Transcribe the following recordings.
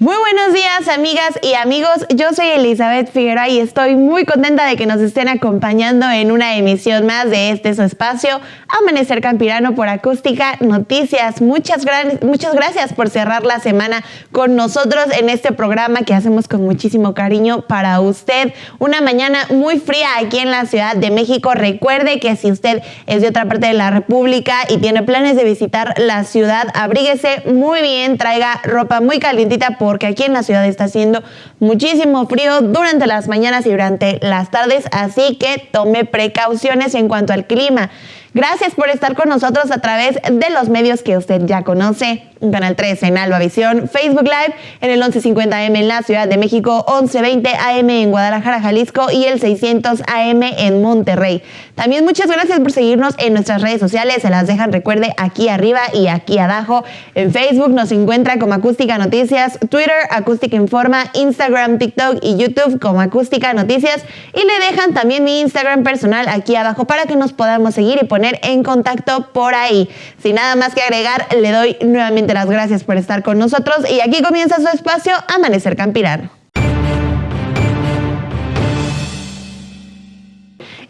Muy buenos días, amigas y amigos. Yo soy Elizabeth Figueroa y estoy muy contenta de que nos estén acompañando en una emisión más de este su espacio, Amanecer Campirano por Acústica Noticias. Muchas gracias por cerrar la semana con nosotros en este programa que hacemos con muchísimo cariño para usted. Una mañana muy fría aquí en la Ciudad de México. Recuerde que si usted es de otra parte de la República y tiene planes de visitar la ciudad, abríguese muy bien, traiga ropa muy calientita porque aquí en la ciudad está haciendo muchísimo frío durante las mañanas y durante las tardes, así que tome precauciones en cuanto al clima. Gracias por estar con nosotros a través de los medios que usted ya conoce. Canal 13 en Alba Visión, Facebook Live en el 1150 AM en la Ciudad de México, 1120 AM en Guadalajara, Jalisco y el 600 AM en Monterrey. También muchas gracias por seguirnos en nuestras redes sociales, se las dejan, recuerde, aquí arriba y aquí abajo. En Facebook nos encuentra como Acústica Noticias, Twitter Acústica Informa, Instagram, TikTok y YouTube como Acústica Noticias, y le dejan también mi Instagram personal aquí abajo para que nos podamos seguir y poner en contacto por ahí. Sin nada más que agregar, le doy nuevamente las gracias por estar con nosotros y aquí comienza su espacio Amanecer Campirano.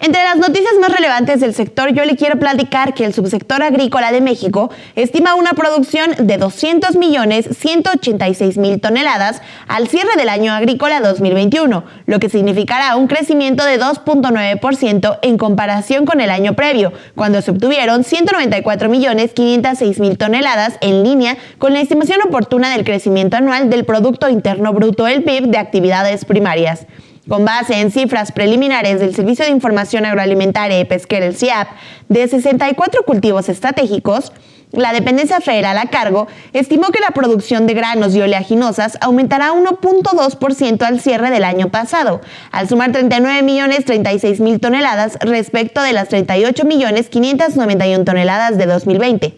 Entre las noticias más relevantes del sector, yo le quiero platicar que el subsector agrícola de México estima una producción de 200.186.000 toneladas al cierre del año agrícola 2021, lo que significará un crecimiento de 2.9% en comparación con el año previo, cuando se obtuvieron 194.506.000 toneladas, en línea con la estimación oportuna del crecimiento anual del Producto Interno Bruto, el PIB, de actividades primarias. Con base en cifras preliminares del Servicio de Información Agroalimentaria y Pesquera, el SIAP, de 64 cultivos estratégicos, la dependencia federal a cargo estimó que la producción de granos y oleaginosas aumentará 1.2% al cierre del año pasado, al sumar 39.036.000 toneladas respecto de las 38.591.000 toneladas de 2020.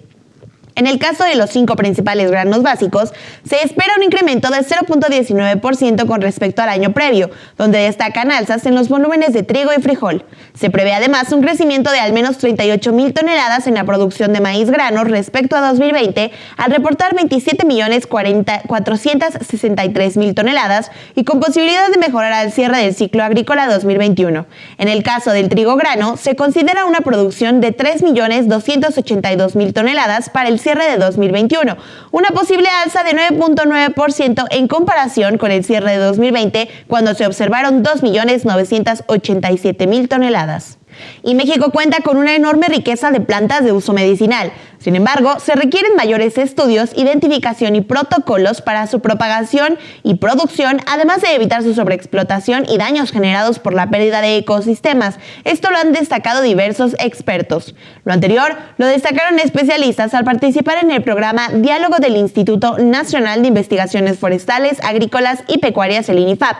En el caso de los 5 principales granos básicos, se espera un incremento de 0.19% con respecto al año previo, donde destacan alzas en los volúmenes de trigo y frijol. Se prevé además un crecimiento de al menos 38.000 toneladas en la producción de maíz grano respecto a 2020, al reportar 27.463.000 toneladas y con posibilidad de mejorar al cierre del ciclo agrícola 2021. En el caso del trigo grano, se considera una producción de 3.282.000 toneladas para el cierre de 2021, una posible alza de 9.9% en comparación con el cierre de 2020, cuando se observaron 2.987.000 toneladas. Y México cuenta con una enorme riqueza de plantas de uso medicinal. Sin embargo, se requieren mayores estudios, identificación y protocolos para su propagación y producción, además de evitar su sobreexplotación y daños generados por la pérdida de ecosistemas. Esto lo han destacado diversos expertos. Lo anterior lo destacaron especialistas al participar en el programa Diálogo del Instituto Nacional de Investigaciones Forestales, Agrícolas y Pecuarias, el INIFAP.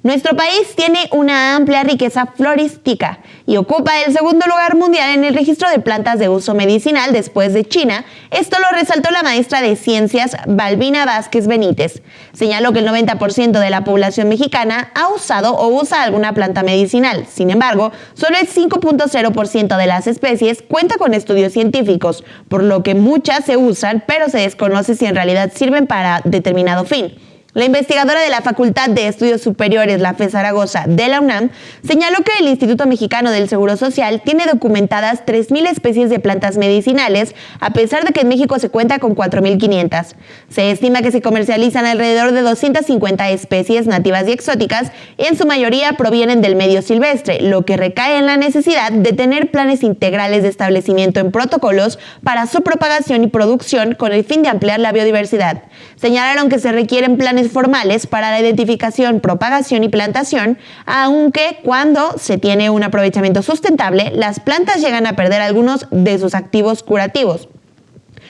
Nuestro país tiene una amplia riqueza florística y ocupa el segundo lugar mundial en el registro de plantas de uso medicinal después de China. Esto lo resaltó la maestra de Ciencias Balbina Vázquez Benítez. Señaló que el 90% de la población mexicana ha usado o usa alguna planta medicinal. Sin embargo, solo el 5.0% de las especies cuenta con estudios científicos, por lo que muchas se usan, pero se desconoce si en realidad sirven para determinado fin. La investigadora de la Facultad de Estudios Superiores, la FE Zaragoza, de la UNAM, señaló que el Instituto Mexicano del Seguro Social tiene documentadas 3.000 especies de plantas medicinales, a pesar de que en México se cuenta con 4.500. Se estima que se comercializan alrededor de 250 especies nativas y exóticas, y en su mayoría provienen del medio silvestre, lo que recae en la necesidad de tener planes integrales de establecimiento en protocolos para su propagación y producción con el fin de ampliar la biodiversidad. Señalaron que se requieren planes formales para la identificación, propagación y plantación, aunque cuando se tiene un aprovechamiento sustentable, las plantas llegan a perder algunos de sus activos curativos.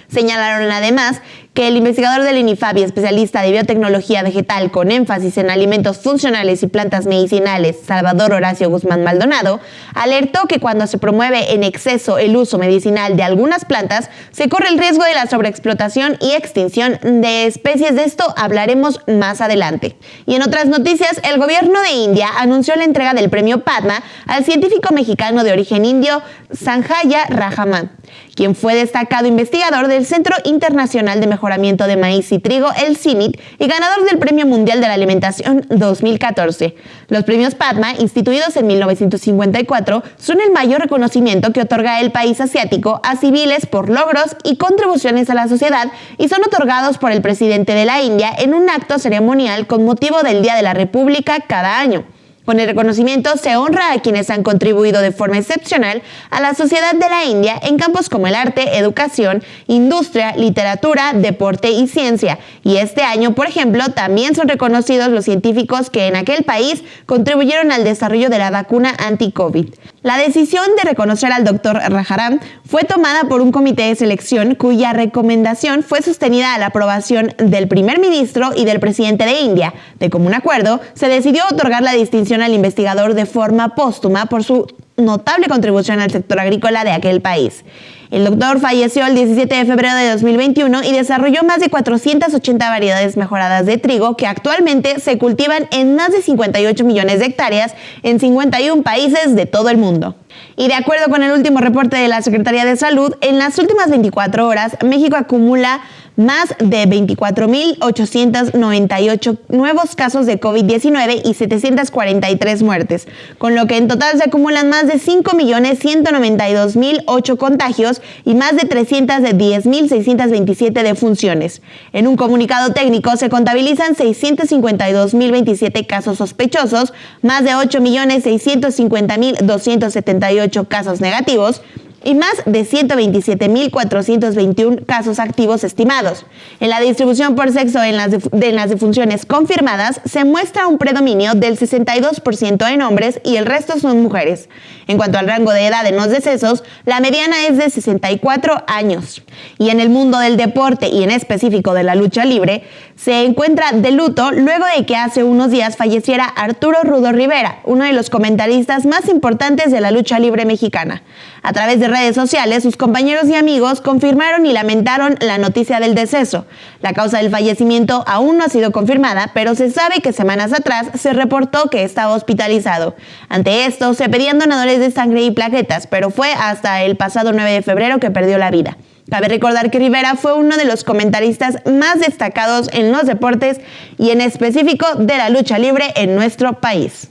Señalaron además que el investigador del INIFAP y especialista de biotecnología vegetal con énfasis en alimentos funcionales y plantas medicinales, Salvador Horacio Guzmán Maldonado, alertó que cuando se promueve en exceso el uso medicinal de algunas plantas, se corre el riesgo de la sobreexplotación y extinción de especies. De esto hablaremos más adelante. Y en otras noticias, el gobierno de India anunció la entrega del premio Padma al científico mexicano de origen indio Sanjaya Rajaman, quien fue destacado investigador del Centro Internacional de Mejoramiento Mejoramiento de Maíz y Trigo, el CIMIT, y ganador del Premio Mundial de la Alimentación 2014. Los premios Padma, instituidos en 1954, son el mayor reconocimiento que otorga el país asiático a civiles por logros y contribuciones a la sociedad, y son otorgados por el presidente de la India en un acto ceremonial con motivo del Día de la República cada año. Con el reconocimiento se honra a quienes han contribuido de forma excepcional a la sociedad de la India en campos como el arte, educación, industria, literatura, deporte y ciencia. Y este año, por ejemplo, también son reconocidos los científicos que en aquel país contribuyeron al desarrollo de la vacuna anti-COVID. La decisión de reconocer al Dr. Rajaram fue tomada por un comité de selección cuya recomendación fue sostenida a la aprobación del primer ministro y del presidente de India. De común acuerdo, se decidió otorgar la distinción al investigador de forma póstuma por su notable contribución al sector agrícola de aquel país. El doctor falleció el 17 de febrero de 2021 y desarrolló más de 480 variedades mejoradas de trigo que actualmente se cultivan en más de 58 millones de hectáreas en 51 países de todo el mundo. Y de acuerdo con el último reporte de la Secretaría de Salud, en las últimas 24 horas, México acumula más de 24.898 nuevos casos de COVID-19 y 743 muertes, con lo que en total se acumulan más de 5.192.008 contagios y más de 310.627 defunciones. En un comunicado técnico se contabilizan 652.027 casos sospechosos, más de 8.650.278 casos negativos y más de 127.421 casos activos estimados. En la distribución por sexo en las defunciones confirmadas se muestra un predominio del 62% en hombres y el resto son mujeres. En cuanto al rango de edad en los decesos, la mediana es de 64 años. Y en el mundo del deporte y en específico de la lucha libre, se encuentra de luto luego de que hace unos días falleciera Arturo Rudo Rivera, uno de los comentaristas más importantes de la lucha libre mexicana. A través de redes sociales, sus compañeros y amigos confirmaron y lamentaron la noticia del deceso. La causa del fallecimiento aún no ha sido confirmada, pero se sabe que semanas atrás se reportó que estaba hospitalizado. Ante esto, se pedían donadores de sangre y plaquetas, pero fue hasta el pasado 9 de febrero que perdió la vida. Cabe recordar que Rivera fue uno de los comentaristas más destacados en los deportes y en específico de la lucha libre en nuestro país.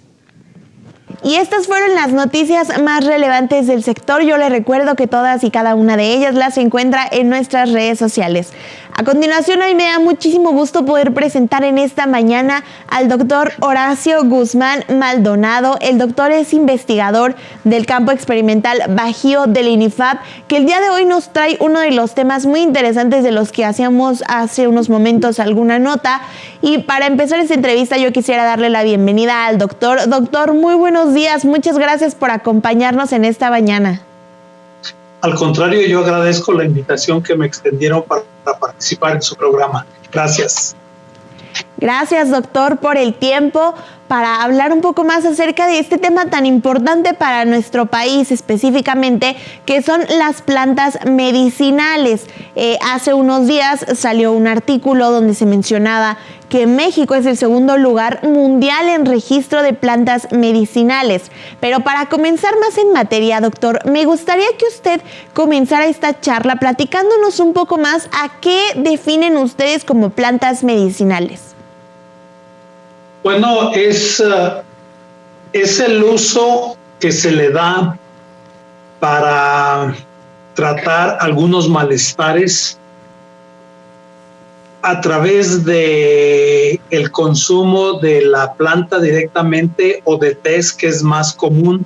Y estas fueron las noticias más relevantes del sector. Yo les recuerdo que todas y cada una de ellas las encuentra en nuestras redes sociales. A continuación, hoy me da muchísimo gusto poder presentar en esta mañana al doctor Horacio Guzmán Maldonado. El doctor es investigador del campo experimental Bajío del INIFAP, que el día de hoy nos trae uno de los temas muy interesantes de los que hacíamos hace unos momentos alguna nota. Y para empezar esta entrevista, yo quisiera darle la bienvenida al doctor. Doctor, muy buenos días. Muchas gracias por acompañarnos en esta mañana. Al contrario, yo agradezco la invitación que me extendieron para participar en su programa. Gracias. Gracias, doctor, por el tiempo para hablar un poco más acerca de este tema tan importante para nuestro país específicamente, que son las plantas medicinales. Hace unos días salió un artículo donde se mencionaba que México es el segundo lugar mundial en registro de plantas medicinales. Pero para comenzar más en materia, doctor, me gustaría que usted comenzara esta charla platicándonos un poco más a qué definen ustedes como plantas medicinales. Bueno, es el uso que se le da para tratar algunos malestares a través de el consumo de la planta directamente o de tés, que es más común,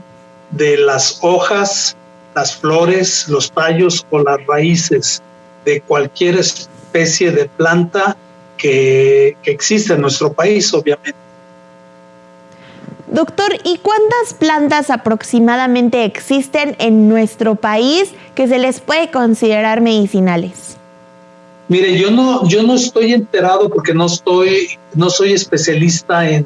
de las hojas, las flores, los tallos o las raíces de cualquier especie de planta que existe en nuestro país, obviamente. Doctor, ¿y cuántas plantas aproximadamente existen en nuestro país que se les puede considerar medicinales? Mire, yo no estoy enterado porque no soy especialista en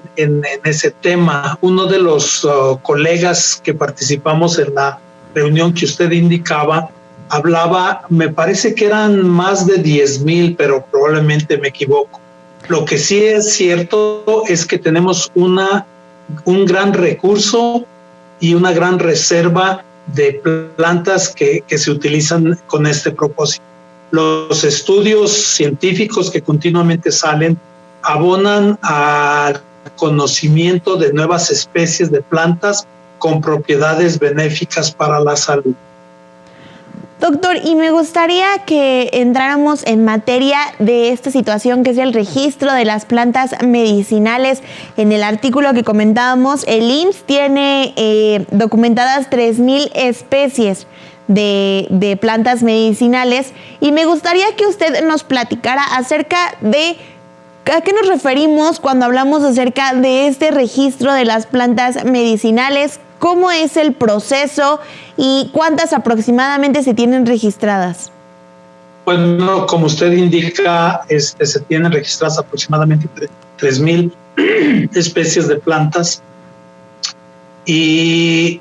ese tema. Uno de los colegas que participamos en la reunión que usted indicaba hablaba, me parece que eran más de 10,000, pero probablemente me equivoco. Lo que sí es cierto es que tenemos un gran recurso y una gran reserva de plantas que se utilizan con este propósito. Los estudios científicos que continuamente salen abonan al conocimiento de nuevas especies de plantas con propiedades benéficas para la salud. Doctor, y me gustaría que entráramos en materia de esta situación que es el registro de las plantas medicinales. En el artículo que comentábamos, el IMSS tiene documentadas 3,000 especies de plantas medicinales, y me gustaría que usted nos platicara acerca de ¿a qué nos referimos cuando hablamos acerca de este registro de las plantas medicinales? ¿Cómo es el proceso y cuántas aproximadamente se tienen registradas? Bueno, como usted indica, se tienen registradas aproximadamente 3,000 especies de plantas, y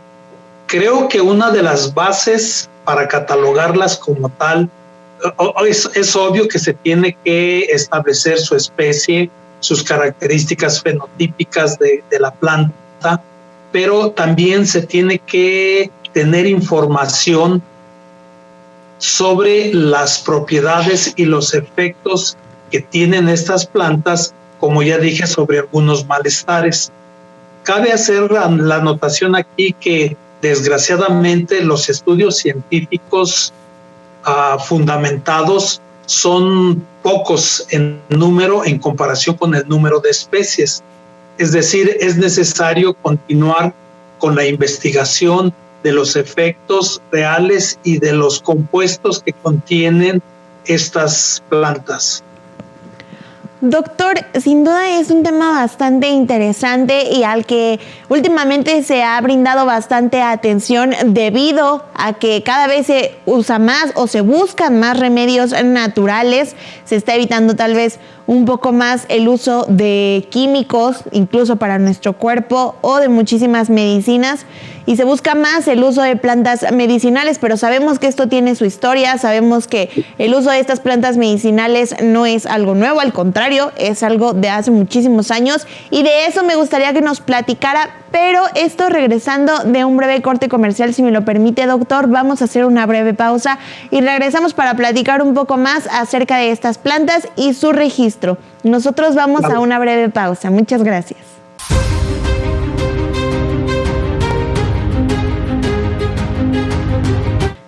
creo que una de las bases para catalogarlas como tal, es obvio que se tiene que establecer su especie, sus características fenotípicas de la planta, pero también se tiene que tener información sobre las propiedades y los efectos que tienen estas plantas, como ya dije, sobre algunos malestares. Cabe hacer la anotación aquí que desgraciadamente los estudios científicos fundamentados son pocos en número en comparación con el número de especies. Es decir, es necesario continuar con la investigación de los efectos reales y de los compuestos que contienen estas plantas. Doctor, sin duda es un tema bastante interesante y al que últimamente se ha brindado bastante atención debido a que cada vez se usa más o se buscan más remedios naturales. Se está evitando tal vez un poco más el uso de químicos, incluso para nuestro cuerpo, o de muchísimas medicinas, y se busca más el uso de plantas medicinales, pero sabemos que esto tiene su historia, sabemos que el uso de estas plantas medicinales no es algo nuevo, al contrario, es algo de hace muchísimos años, y de eso me gustaría que nos platicara, pero esto regresando de un breve corte comercial, si me lo permite, doctor. Vamos a hacer una breve pausa y regresamos para platicar un poco más acerca de estas plantas y su registro. Nosotros vamos a una breve pausa. Muchas gracias.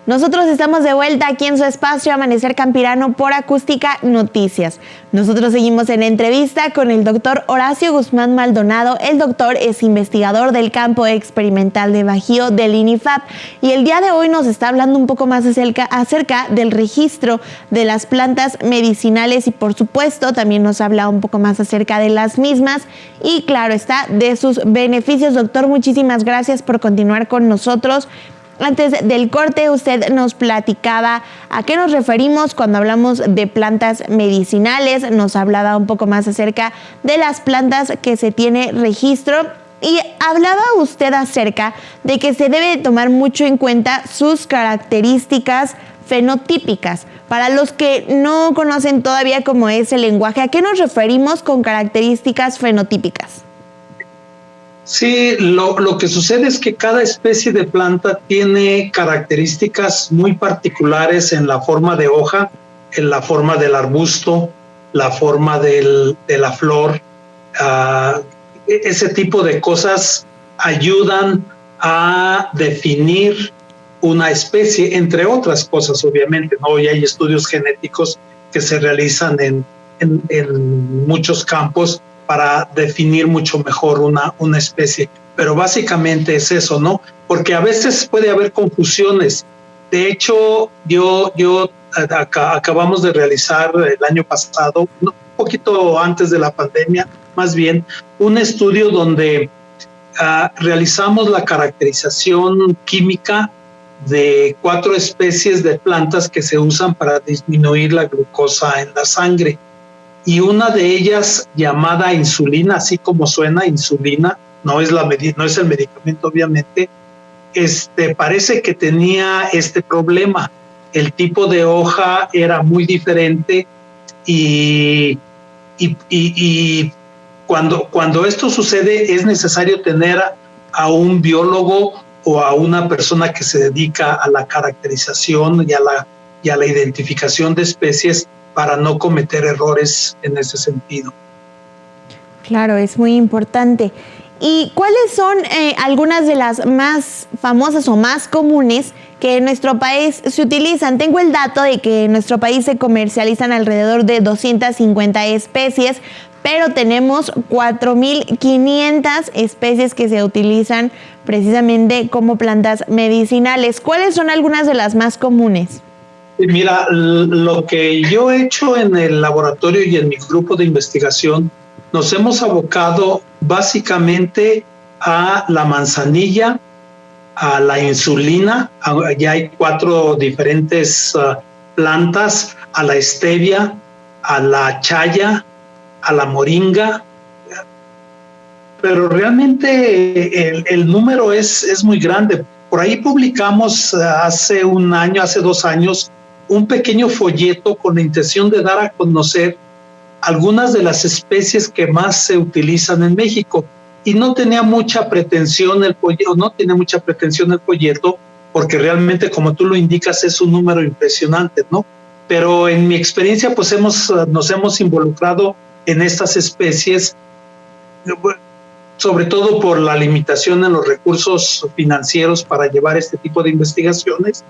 Nosotros estamos de vuelta aquí en su espacio Amanecer Campirano por Acústica Noticias. Nosotros seguimos en entrevista con el doctor Horacio Guzmán Maldonado. El doctor es investigador del campo experimental de Bajío del INIFAP, y el día de hoy nos está hablando un poco más acerca del registro de las plantas medicinales, y por supuesto también nos habla un poco más acerca de las mismas y, claro está, de sus beneficios. Doctor, muchísimas gracias por continuar con nosotros. Antes del corte, usted nos platicaba a qué nos referimos cuando hablamos de plantas medicinales, nos hablaba un poco más acerca de las plantas que se tiene registro, y hablaba usted acerca de que se debe tomar mucho en cuenta sus características fenotípicas. Para los que no conocen todavía cómo es el lenguaje, ¿a qué nos referimos con características fenotípicas? Sí, lo que sucede es que cada especie de planta tiene características muy particulares en la forma de hoja, en la forma del arbusto, la forma de la flor. Ese tipo de cosas ayudan a definir una especie, entre otras cosas, obviamente, ¿no? Y hay estudios genéticos que se realizan en muchos campos para definir mucho mejor una especie. Pero básicamente es eso, ¿no? Porque a veces puede haber confusiones. De hecho, acabamos de realizar el año pasado, un poquito antes de la pandemia, más bien, un estudio donde realizamos la caracterización química de 4 especies de plantas que se usan para disminuir la glucosa en la sangre. Y una de ellas, llamada insulina, así como suena insulina, no es el medicamento obviamente, parece que tenía este problema. El tipo de hoja era muy diferente, y cuando esto sucede es necesario tener a un biólogo o a una persona que se dedica a la caracterización y a la y a la identificación de especies para no cometer errores en ese sentido. Claro, es muy importante. ¿Y cuáles son algunas de las más famosas o más comunes que en nuestro país se utilizan? Tengo el dato de que en nuestro país se comercializan alrededor de 250 especies, pero tenemos 4.500 especies que se utilizan precisamente como plantas medicinales. ¿Cuáles son algunas de las más comunes? Mira, lo que yo he hecho en el laboratorio y en mi grupo de investigación, nos hemos abocado básicamente a la manzanilla, a la insulina, ya hay 4 diferentes plantas, a la stevia, a la chaya, a la moringa, pero realmente el número es muy grande. Por ahí publicamos hace 1 año, hace 2 años, un pequeño folleto con la intención de dar a conocer algunas de las especies que más se utilizan en México. Y no tenía mucha pretensión el folleto, porque realmente, como tú lo indicas, es un número impresionante, ¿no? Pero en mi experiencia, pues nos hemos involucrado en estas especies, sobre todo por la limitación en los recursos financieros para llevar este tipo de investigaciones,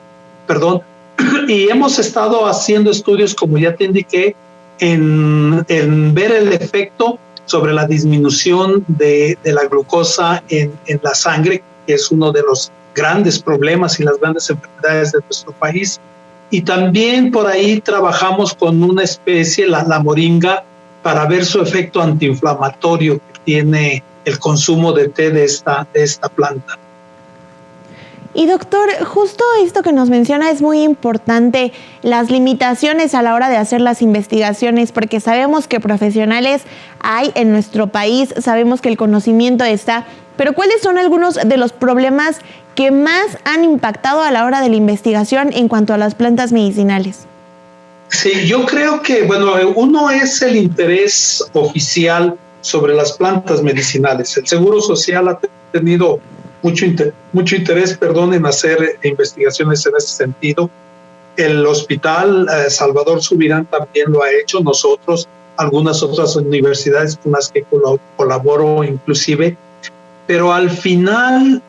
y hemos estado haciendo estudios, como ya te indiqué, en ver el efecto sobre la disminución de la glucosa en la sangre, que es uno de los grandes problemas y las grandes enfermedades de nuestro país. Y también por ahí trabajamos con una especie, la moringa, para ver su efecto antiinflamatorio que tiene el consumo de té de esta planta. Y doctor, justo esto que nos menciona es muy importante, las limitaciones a la hora de hacer las investigaciones, porque sabemos que profesionales hay en nuestro país, sabemos que el conocimiento está, pero ¿cuáles son algunos de los problemas que más han impactado a la hora de la investigación en cuanto a las plantas medicinales? Sí, yo creo que, uno es el interés oficial sobre las plantas medicinales. El Seguro Social ha tenido mucho interés en hacer investigaciones en ese sentido. El Hospital Salvador Subirán también lo ha hecho, nosotros, algunas otras universidades con las que colaboro inclusive, pero al final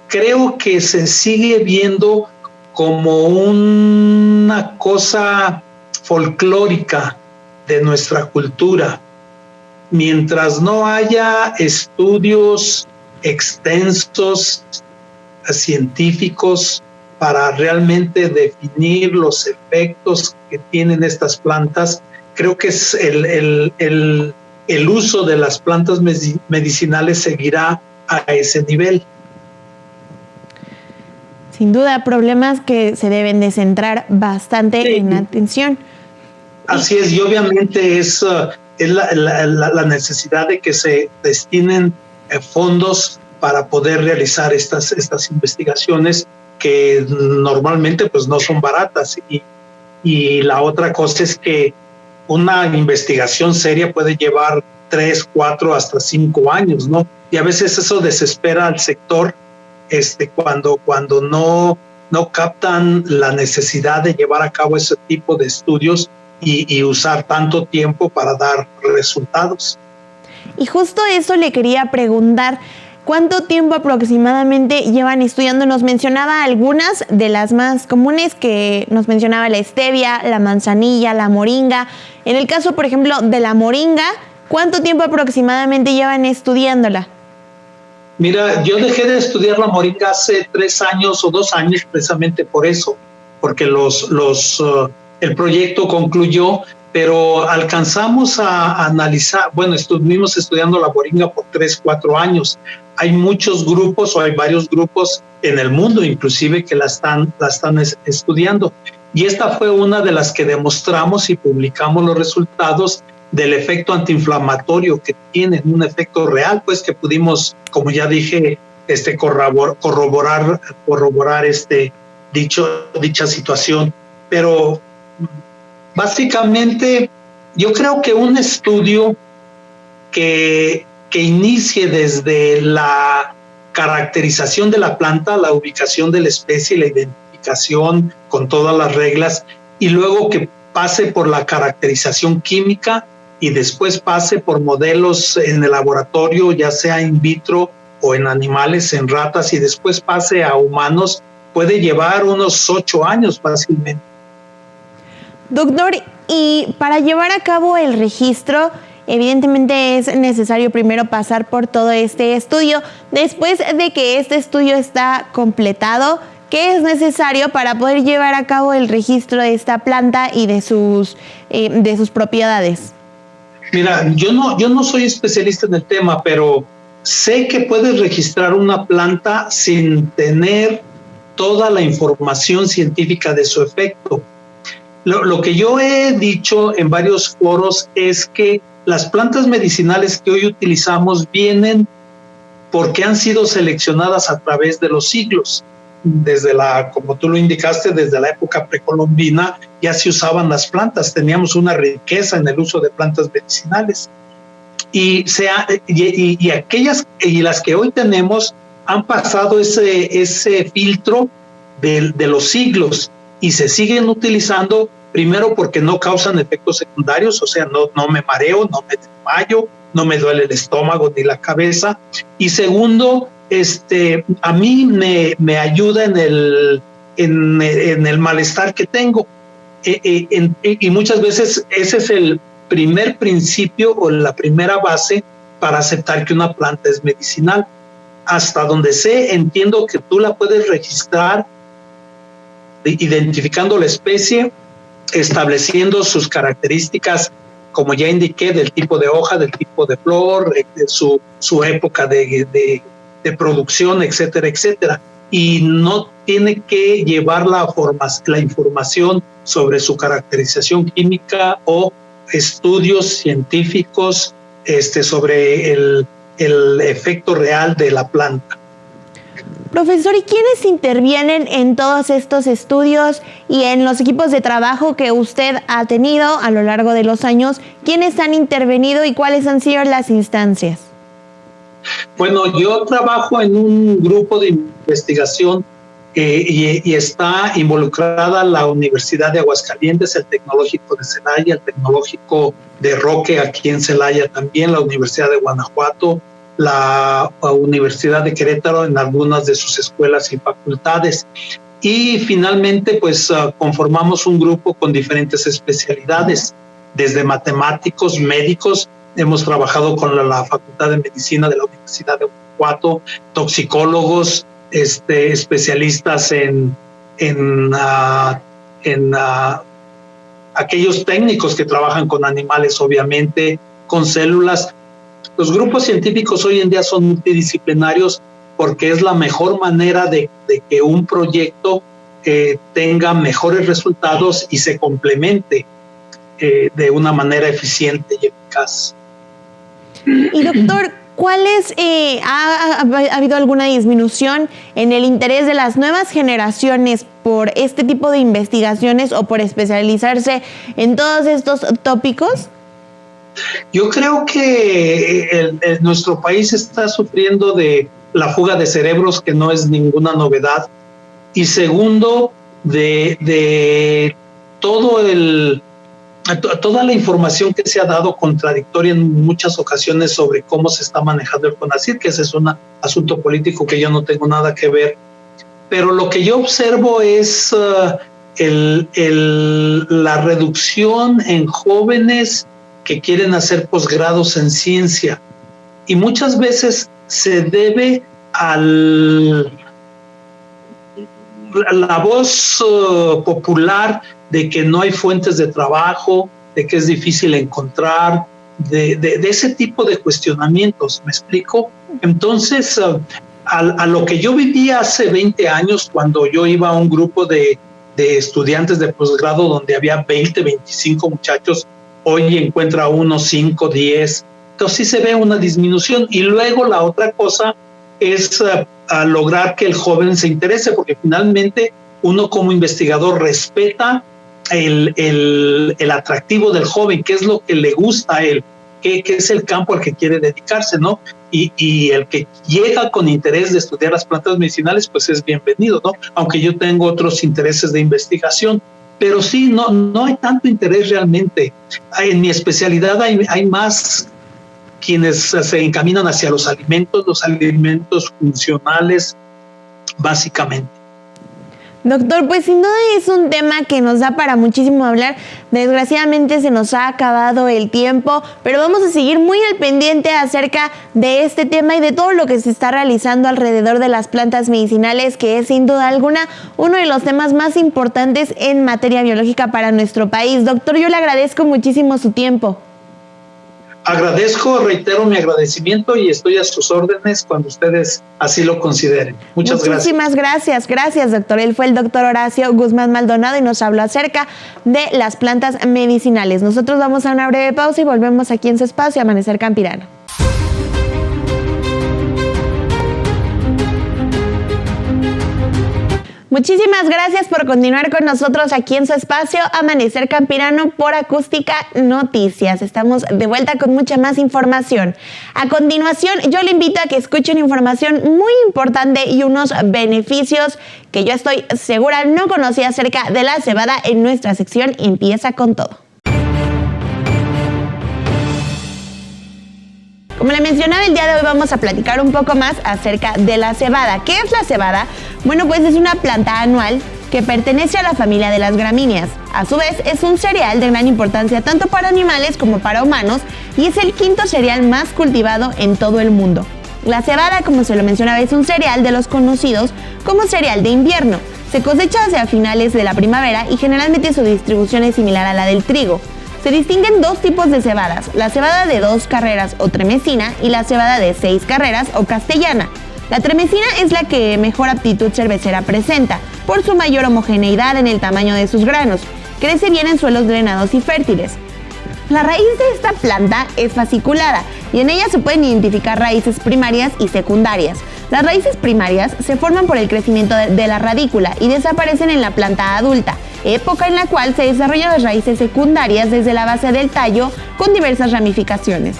creo que se sigue viendo como una cosa folclórica de nuestra cultura. Mientras no haya estudios extensos, científicos, para realmente definir los efectos que tienen estas plantas, creo que es el uso de las plantas medicinales seguirá a ese nivel. Sin duda, problemas que se deben de centrar bastante en atención. Así es, y obviamente es la necesidad de que se destinen fondos para poder realizar estas investigaciones que normalmente pues no son baratas, y la otra cosa es que una investigación seria puede llevar 3, 4, hasta 5 años, ¿no? Y a veces eso desespera al sector cuando no captan la necesidad de llevar a cabo ese tipo de estudios y usar tanto tiempo para dar resultados. Y justo eso le quería preguntar, ¿cuánto tiempo aproximadamente llevan estudiando? Nos mencionaba algunas de las más comunes, que nos mencionaba la stevia, la manzanilla, la moringa. En el caso, por ejemplo, de la moringa, ¿cuánto tiempo aproximadamente llevan estudiándola? Mira, yo dejé de estudiar la moringa hace 3 años o 2 años, precisamente por eso, porque el proyecto concluyó, pero alcanzamos a analizar, estuvimos estudiando la moringa por 3, 4 años. Hay muchos grupos, o hay varios grupos en el mundo inclusive, que la están estudiando. Y esta fue una de las que demostramos y publicamos los resultados del efecto antiinflamatorio que tiene, un efecto real, pues, que pudimos, como ya dije, corroborar dicha situación. Pero básicamente, yo creo que un estudio que inicie desde la caracterización de la planta, la ubicación de la especie, la identificación identificación con todas las reglas, y luego que pase por la caracterización química y después pase por modelos en el laboratorio, ya sea in vitro o en animales, en ratas, y después pase a humanos, puede llevar unos 8 años fácilmente. Doctor, y para llevar a cabo el registro, evidentemente es necesario primero pasar por todo este estudio. Después de que este estudio está completado, ¿qué es necesario para poder llevar a cabo el registro de esta planta y de sus propiedades? Mira, yo no soy especialista en el tema, pero sé que puedes registrar una planta sin tener toda la información científica de su efecto. Lo que yo he dicho en varios foros es que las plantas medicinales que hoy utilizamos vienen porque han sido seleccionadas a través de los siglos. Como tú lo indicaste, desde la época precolombina ya se usaban las plantas, teníamos una riqueza en el uso de plantas medicinales. Y las que hoy tenemos han pasado ese filtro de los siglos y se siguen utilizando, primero porque no causan efectos secundarios, o sea, no me mareo, no me desmayo, no me duele el estómago ni la cabeza, y segundo, a mí me ayuda en el malestar que tengo, y muchas veces ese es el primer principio o la primera base para aceptar que una planta es medicinal. Hasta donde sé, entiendo que tú la puedes registrar identificando la especie, estableciendo sus características, como ya indiqué, del tipo de hoja, del tipo de flor, su época de producción, etcétera, etcétera. Y no tiene que llevar la información sobre su caracterización química o estudios científicos sobre el efecto real de la planta. Profesor, ¿y quiénes intervienen en todos estos estudios y en los equipos de trabajo que usted ha tenido a lo largo de los años? ¿Quiénes han intervenido y cuáles han sido las instancias? Bueno, yo trabajo en un grupo de investigación y está involucrada la Universidad de Aguascalientes, el Tecnológico de Celaya, el Tecnológico de Roque aquí en Celaya también, la Universidad de Guanajuato, la Universidad de Querétaro en algunas de sus escuelas y facultades. Y finalmente, pues conformamos un grupo con diferentes especialidades, desde matemáticos, médicos. Hemos trabajado con la Facultad de Medicina de la Universidad de Guanajuato, toxicólogos, especialistas en aquellos técnicos que trabajan con animales, obviamente, con células. Los grupos científicos hoy en día son multidisciplinarios porque es la mejor manera de que un proyecto tenga mejores resultados y se complemente de una manera eficiente y eficaz. Y doctor, ¿ha habido alguna disminución en el interés de las nuevas generaciones por este tipo de investigaciones o por especializarse en todos estos tópicos? Yo creo que nuestro país está sufriendo de la fuga de cerebros, que no es ninguna novedad, y segundo, de toda la información que se ha dado contradictoria en muchas ocasiones sobre cómo se está manejando el CONACYT, que ese es un asunto político que yo no tengo nada que ver. Pero lo que yo observo es la reducción en jóvenes que quieren hacer posgrados en ciencia. Y muchas veces se debe a la voz popular de que no hay fuentes de trabajo, de que es difícil encontrar, de ese tipo de cuestionamientos, ¿me explico? Entonces, a lo que yo vivía hace 20 años, cuando yo iba a un grupo de estudiantes de posgrado donde había 20, 25 muchachos, hoy encuentra uno, 5, 10, entonces sí se ve una disminución. Y luego la otra cosa es lograr que el joven se interese, porque finalmente uno como investigador respeta el atractivo del joven, qué es lo que le gusta a él. qué es el campo al que quiere dedicarse, ¿no? Y el que llega con interés de estudiar las plantas medicinales, pues es bienvenido, ¿no? Aunque yo tengo otros intereses de investigación. Pero sí, no hay tanto interés realmente. En mi especialidad hay más quienes se encaminan hacia los alimentos funcionales, básicamente. Doctor, pues sin duda es un tema que nos da para muchísimo hablar. Desgraciadamente se nos ha acabado el tiempo, pero vamos a seguir muy al pendiente acerca de este tema y de todo lo que se está realizando alrededor de las plantas medicinales, que es sin duda alguna uno de los temas más importantes en materia biológica para nuestro país. Doctor, yo le agradezco muchísimo su tiempo. Reitero mi agradecimiento y estoy a sus órdenes cuando ustedes así lo consideren. Muchísimas gracias. Gracias, doctor. Él fue el doctor Horacio Guzmán Maldonado y nos habló acerca de las plantas medicinales. Nosotros vamos a una breve pausa y volvemos aquí en su espacio Amanecer Campirano. Muchísimas gracias por continuar con nosotros aquí en su espacio Amanecer Campirano por Acústica Noticias. Estamos de vuelta con mucha más información. A continuación, yo le invito a que escuchen información muy importante y unos beneficios que yo estoy segura no conocía acerca de la cebada en nuestra sección Empieza con Todo. Como le mencionaba, el día de hoy vamos a platicar un poco más acerca de la cebada. ¿Qué es la cebada? Bueno, pues es una planta anual que pertenece a la familia de las gramíneas. A su vez, es un cereal de gran importancia tanto para animales como para humanos y es el quinto cereal más cultivado en todo el mundo. La cebada, como se lo mencionaba, es un cereal de los conocidos como cereal de invierno. Se cosecha hacia finales de la primavera y generalmente su distribución es similar a la del trigo. Se distinguen dos tipos de cebadas, la cebada de 2 carreras o tremesina y la cebada de 6 carreras o castellana. La tremesina es la que mejor aptitud cervecera presenta, por su mayor homogeneidad en el tamaño de sus granos. Crece bien en suelos drenados y fértiles. La raíz de esta planta es fasciculada y en ella se pueden identificar raíces primarias y secundarias. Las raíces primarias se forman por el crecimiento de la radícula y desaparecen en la planta adulta, época en la cual se desarrollan las raíces secundarias desde la base del tallo con diversas ramificaciones.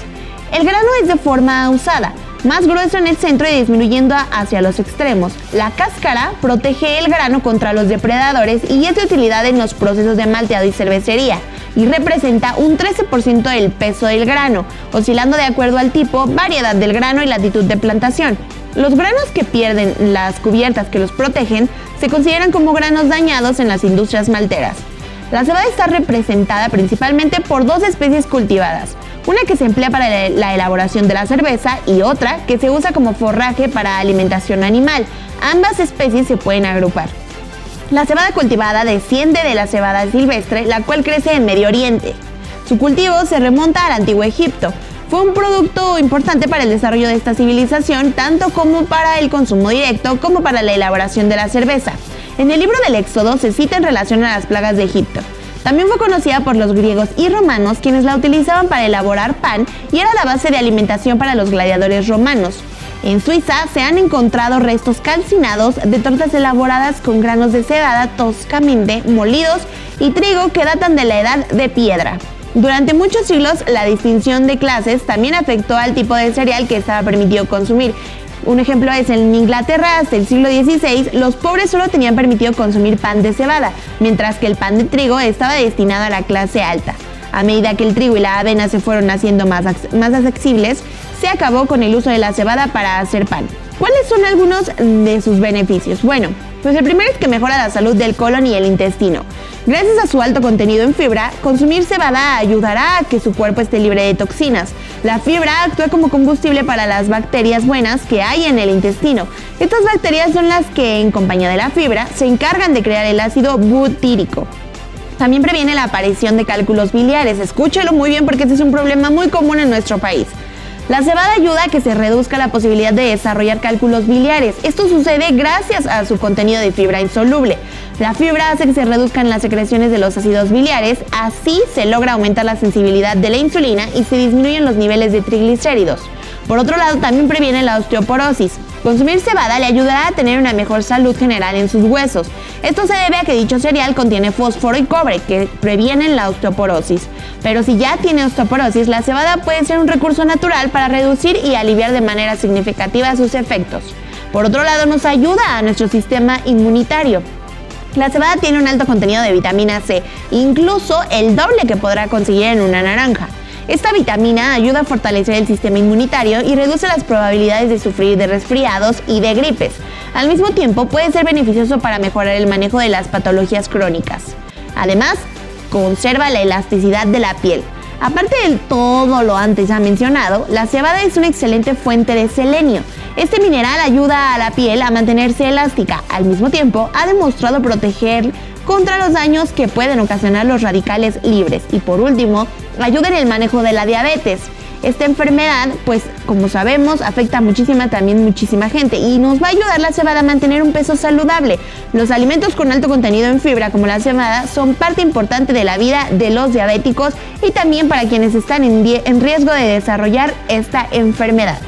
El grano es de forma ausada, más grueso en el centro y disminuyendo hacia los extremos. La cáscara protege el grano contra los depredadores y es de utilidad en los procesos de malteado y cervecería, y representa un 13% del peso del grano, oscilando de acuerdo al tipo, variedad del grano y latitud de plantación. Los granos que pierden las cubiertas que los protegen se consideran como granos dañados en las industrias malteras. La cebada está representada principalmente por 2 especies cultivadas, una que se emplea para la elaboración de la cerveza y otra que se usa como forraje para alimentación animal. Ambas especies se pueden agrupar. La cebada cultivada desciende de la cebada silvestre, la cual crece en Medio Oriente. Su cultivo se remonta al Antiguo Egipto. Fue un producto importante para el desarrollo de esta civilización, tanto como para el consumo directo como para la elaboración de la cerveza. En el libro del Éxodo se cita en relación a las plagas de Egipto. También fue conocida por los griegos y romanos, quienes la utilizaban para elaborar pan y era la base de alimentación para los gladiadores romanos. En Suiza se han encontrado restos calcinados de tortas elaboradas con granos de cebada toscamente molidos y trigo que datan de la edad de piedra. Durante muchos siglos, la distinción de clases también afectó al tipo de cereal que estaba permitido consumir. Un ejemplo es en Inglaterra, hasta el siglo XVI, los pobres solo tenían permitido consumir pan de cebada, mientras que el pan de trigo estaba destinado a la clase alta. A medida que el trigo y la avena se fueron haciendo más accesibles, se acabó con el uso de la cebada para hacer pan. ¿Cuáles son algunos de sus beneficios? Bueno, pues el primero es que mejora la salud del colon y el intestino. Gracias a su alto contenido en fibra, consumir cebada ayudará a que su cuerpo esté libre de toxinas. La fibra actúa como combustible para las bacterias buenas que hay en el intestino. Estas bacterias son las que, en compañía de la fibra, se encargan de crear el ácido butírico. También previene la aparición de cálculos biliares. Escúchelo muy bien porque este es un problema muy común en nuestro país. La cebada ayuda a que se reduzca la posibilidad de desarrollar cálculos biliares. Esto sucede gracias a su contenido de fibra insoluble. La fibra hace que se reduzcan las secreciones de los ácidos biliares, así se logra aumentar la sensibilidad de la insulina y se disminuyen los niveles de triglicéridos. Por otro lado, también previene la osteoporosis. Consumir cebada le ayudará a tener una mejor salud general en sus huesos. Esto se debe a que dicho cereal contiene fósforo y cobre, que previenen la osteoporosis. Pero si ya tiene osteoporosis, la cebada puede ser un recurso natural para reducir y aliviar de manera significativa sus efectos. Por otro lado, nos ayuda a nuestro sistema inmunitario. La cebada tiene un alto contenido de vitamina C, incluso el doble que podrá conseguir en una naranja. Esta vitamina ayuda a fortalecer el sistema inmunitario y reduce las probabilidades de sufrir de resfriados y de gripes. Al mismo tiempo, puede ser beneficioso para mejorar el manejo de las patologías crónicas. Además, conserva la elasticidad de la piel. Aparte de todo lo antes ya mencionado, la cebada es una excelente fuente de selenio. Este mineral ayuda a la piel a mantenerse elástica. Al mismo tiempo, ha demostrado proteger contra los daños que pueden ocasionar los radicales libres. Y por último, ayuda en el manejo de la diabetes. Esta enfermedad, pues como sabemos, afecta muchísima gente y nos va a ayudar la cebada a mantener un peso saludable. Los alimentos con alto contenido en fibra como la cebada son parte importante de la vida de los diabéticos y también para quienes están en riesgo de desarrollar esta enfermedad.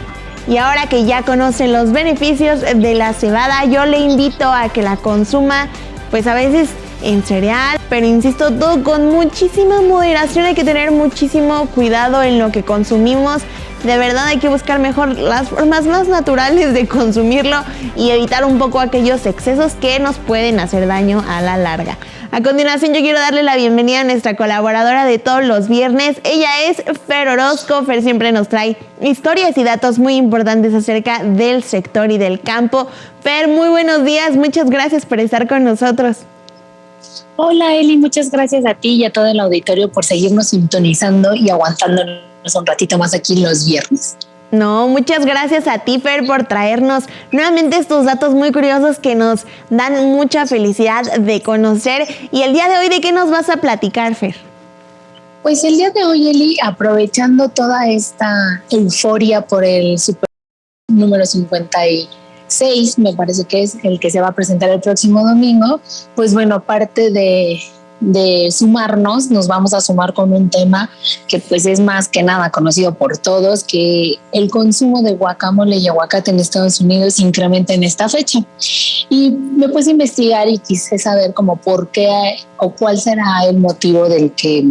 Y ahora que ya conocen los beneficios de la cebada, yo le invito a que la consuma, pues a veces en cereal, pero insisto, todo con muchísima moderación. Hay que tener muchísimo cuidado en lo que consumimos. De verdad hay que buscar mejor las formas más naturales de consumirlo y evitar un poco aquellos excesos que nos pueden hacer daño a la larga. A continuación, yo quiero darle la bienvenida a nuestra colaboradora de todos los viernes. Ella es Fer Orozco. Fer siempre nos trae historias y datos muy importantes acerca del sector y del campo. Fer, muy buenos días. Muchas gracias por estar con nosotros. Hola Eli, muchas gracias a ti y a todo el auditorio por seguirnos sintonizando y aguantándonos un ratito más aquí los viernes. No, muchas gracias a ti, Fer, por traernos nuevamente estos datos muy curiosos que nos dan mucha felicidad de conocer. Y el día de hoy, ¿de qué nos vas a platicar, Fer? Pues el día de hoy, Eli, aprovechando toda esta euforia por el Super número 56, me parece que es el que se va a presentar el próximo domingo, pues bueno, aparte de sumarnos, nos vamos a sumar con un tema que pues es más que nada conocido por todos, que el consumo de guacamole y aguacate en Estados Unidos incrementa en esta fecha. Y me puse a investigar y quise saber como por qué o cuál será el motivo del que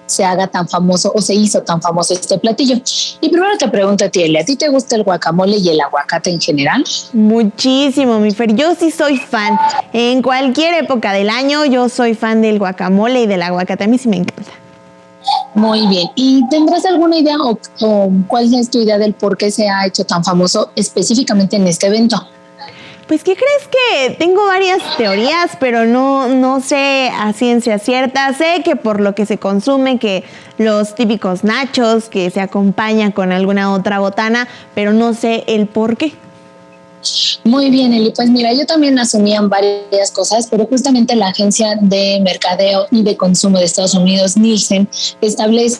se haga tan famoso o se hizo tan famoso este platillo. Y primero te pregunto a ti, Eli, ¿a ti te gusta el guacamole y el aguacate en general? Muchísimo, mi Fer. Yo sí soy fan. En cualquier época del año yo soy fan del guacamole y del aguacate. A mí sí me encanta. Muy bien. ¿Y tendrás alguna idea o cuál es tu idea del por qué se ha hecho tan famoso específicamente en este evento? Pues, ¿qué crees? Que tengo varias teorías, pero no sé a ciencia cierta. Sé que por lo que se consume, que los típicos nachos, que se acompañan con alguna otra botana, pero no sé el por qué. Muy bien, Eli. Pues mira, yo también asumían varias cosas, pero justamente la Agencia de Mercadeo y de Consumo de Estados Unidos, Nielsen, establece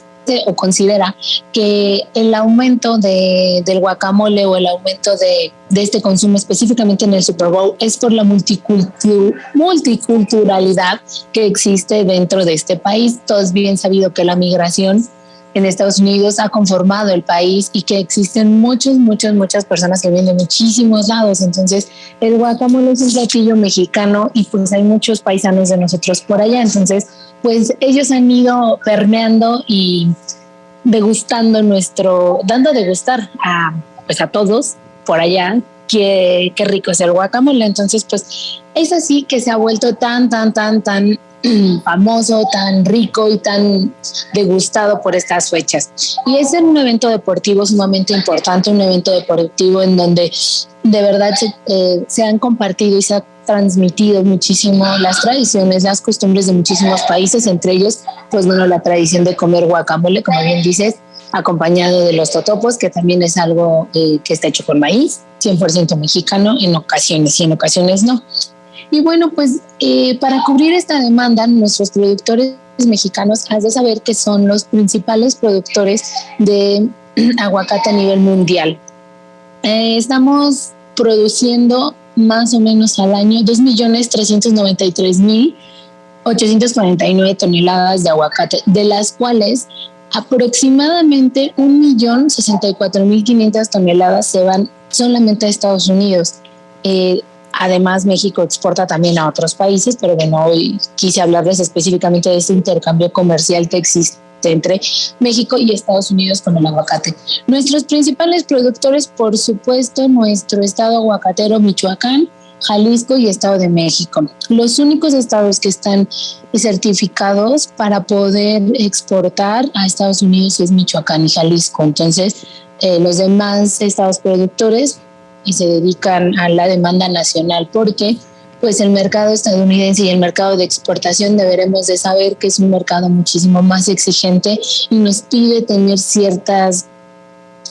o considera que el aumento del guacamole o el aumento de este consumo específicamente en el Super Bowl es por la multiculturalidad que existe dentro de este país. Todo es bien sabido que la migración en Estados Unidos ha conformado el país y que existen muchas personas que vienen de muchísimos lados. Entonces, el guacamole es un platillo mexicano y pues hay muchos paisanos de nosotros por allá. Entonces, pues ellos han ido permeando y degustando dando a degustar a todos por allá qué rico es el guacamole. Entonces, pues es así que se ha vuelto tan famoso, tan rico y tan degustado por estas fechas. Y es en un evento deportivo sumamente importante, un evento deportivo en donde de verdad se han compartido y se ha transmitido muchísimo las tradiciones, las costumbres de muchísimos países, entre ellos, pues bueno, la tradición de comer guacamole, como bien dices, acompañado de los totopos, que también es algo que está hecho con maíz, 100% mexicano en ocasiones y en ocasiones no. Y bueno, pues para cubrir esta demanda, nuestros productores mexicanos has de saber que son los principales productores de aguacate a nivel mundial. Estamos produciendo más o menos al año 2.393.849 toneladas de aguacate, de las cuales aproximadamente 1.064.500 toneladas se van solamente a Estados Unidos. Además, México exporta también a otros países, pero bueno, hoy quise hablarles específicamente de este intercambio comercial que existe entre México y Estados Unidos con el aguacate. Nuestros principales productores, por supuesto, nuestro estado aguacatero, Michoacán, Jalisco y Estado de México. Los únicos estados que están certificados para poder exportar a Estados Unidos es Michoacán y Jalisco. Entonces, los demás estados productores se dedican a la demanda nacional, porque pues el mercado estadounidense y el mercado de exportación deberemos de saber que es un mercado muchísimo más exigente y nos pide tener ciertas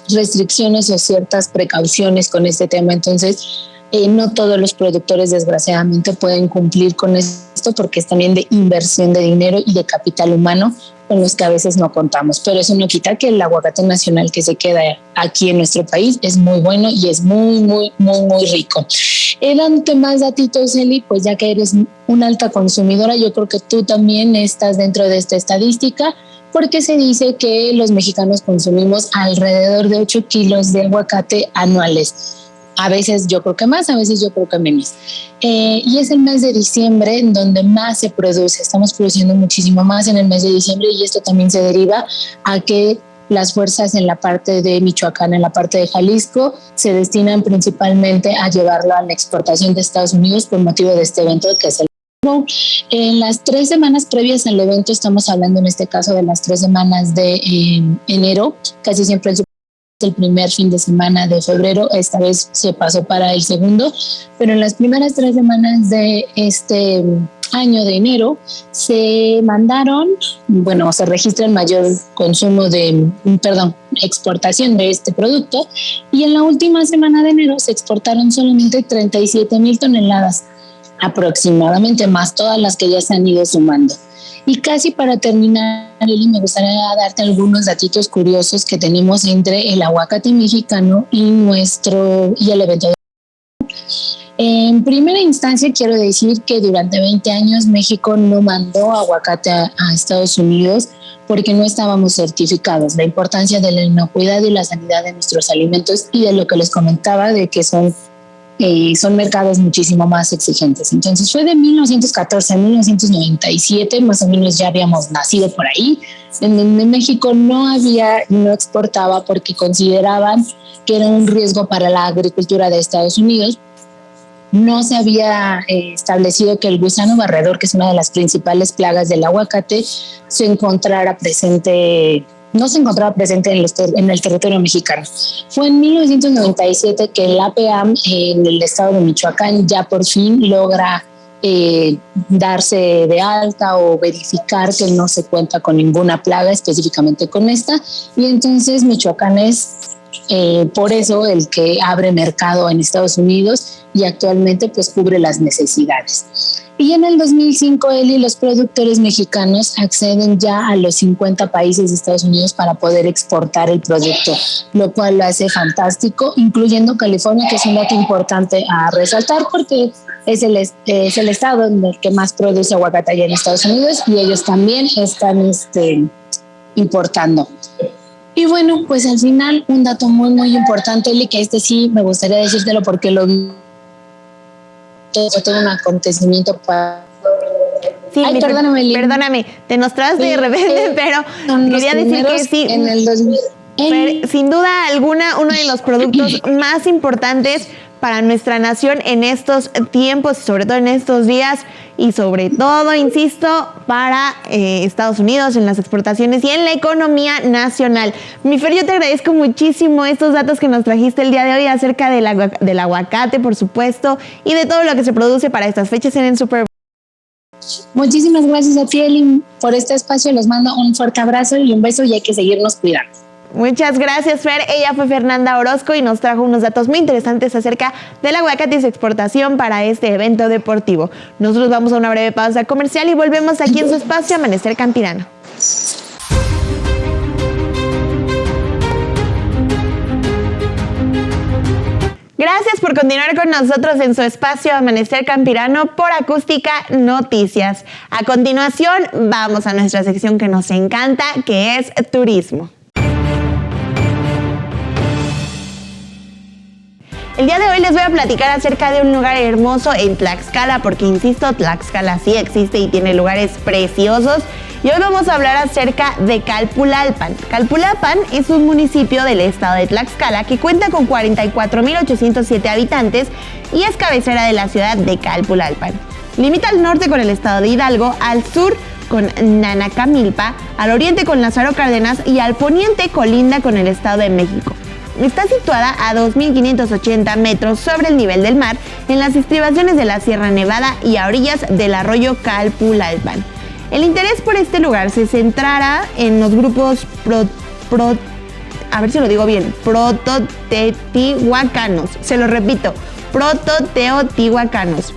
restricciones o ciertas precauciones con este tema. Entonces, no todos los productores desgraciadamente pueden cumplir con esto, porque es también de inversión de dinero y de capital humano con los que a veces no contamos, pero eso no quita que el aguacate nacional que se queda aquí en nuestro país es muy bueno y es muy rico. Dándote más datitos, Eli, pues ya que eres una alta consumidora, yo creo que tú también estás dentro de esta estadística, porque se dice que los mexicanos consumimos alrededor de 8 kilos de aguacate anuales. A veces yo creo que más, a veces yo creo que menos. Y es el mes de diciembre en donde más se produce. Estamos produciendo muchísimo más en el mes de diciembre, y esto también se deriva a que las fuerzas en la parte de Michoacán, en la parte de Jalisco, se destinan principalmente a llevarlo a la exportación de Estados Unidos por motivo de este evento que es el Bowl. En las 3 semanas previas al evento, estamos hablando en este caso de las 3 semanas de enero, casi siempre el primer fin de semana de febrero, esta vez se pasó para el segundo, pero en las primeras 3 semanas de este año de enero se registra el mayor consumo exportación de este producto, y en la última semana de enero se exportaron solamente 37,000 toneladas aproximadamente, más todas las que ya se han ido sumando. Y casi para terminar, Eli, me gustaría darte algunos datitos curiosos que tenemos entre el aguacate mexicano y el evento. En primera instancia, quiero decir que durante 20 años México no mandó aguacate a Estados Unidos porque no estábamos certificados. La importancia de la inocuidad y la sanidad de nuestros alimentos, y de lo que les comentaba de que son mercados muchísimo más exigentes. Entonces fue de 1914 a 1997, más o menos ya habíamos nacido por ahí, en donde México no exportaba porque consideraban que era un riesgo para la agricultura de Estados Unidos. No se había establecido que el gusano barredor, que es una de las principales plagas del aguacate, no se encontraba presente en el territorio mexicano. Fue en 1997 que el APAM en el estado de Michoacán ya por fin logra darse de alta o verificar que no se cuenta con ninguna plaga, específicamente con esta, y entonces Michoacán es por eso el que abre mercado en Estados Unidos y actualmente pues cubre las necesidades. Y en el 2005, Eli, los productores mexicanos acceden ya a los 50 países de Estados Unidos para poder exportar el producto, lo cual lo hace fantástico, incluyendo California, que es un dato importante a resaltar porque es el estado en el que más produce aguacate allá en Estados Unidos, y ellos también están importando. Y bueno, pues al final un dato muy importante, Eli, que sí me gustaría decírtelo porque fue todo un acontecimiento para... Sí, ay, perdóname, te nos traes de repente, pero quería decir que sí, en el 2000. Sin duda alguna, uno de los productos más importantes para nuestra nación en estos tiempos, sobre todo en estos días, y sobre todo, insisto, para Estados Unidos en las exportaciones y en la economía nacional. Mi Fer, yo te agradezco muchísimo estos datos que nos trajiste el día de hoy acerca del aguacate, por supuesto, y de todo lo que se produce para estas fechas en el Super Bowl. Muchísimas gracias a ti, Eli, por este espacio. Les mando un fuerte abrazo y un beso, y hay que seguirnos cuidando. Muchas gracias, Fer. Ella fue Fernanda Orozco y nos trajo unos datos muy interesantes acerca del aguacate y su exportación para este evento deportivo. Nosotros vamos a una breve pausa comercial y volvemos aquí en su espacio Amanecer Campirano. Gracias por continuar con nosotros en su espacio Amanecer Campirano por Acústica Noticias. A continuación, vamos a nuestra sección que nos encanta, que es turismo. El día de hoy les voy a platicar acerca de un lugar hermoso en Tlaxcala, porque insisto, Tlaxcala sí existe y tiene lugares preciosos. Y hoy vamos a hablar acerca de Calpulalpan. Calpulalpan es un municipio del estado de Tlaxcala que cuenta con 44,807 habitantes y es cabecera de la ciudad de Calpulalpan. Limita al norte con el estado de Hidalgo, al sur con Nanacamilpa, al oriente con Lázaro Cárdenas y al poniente colinda con el estado de México. Está situada a 2,580 metros sobre el nivel del mar en las estribaciones de la Sierra Nevada y a orillas del arroyo Calpulalpan. El interés por este lugar se centrará en los grupos prototeotihuacanos. Se lo repito, prototeotihuacanos.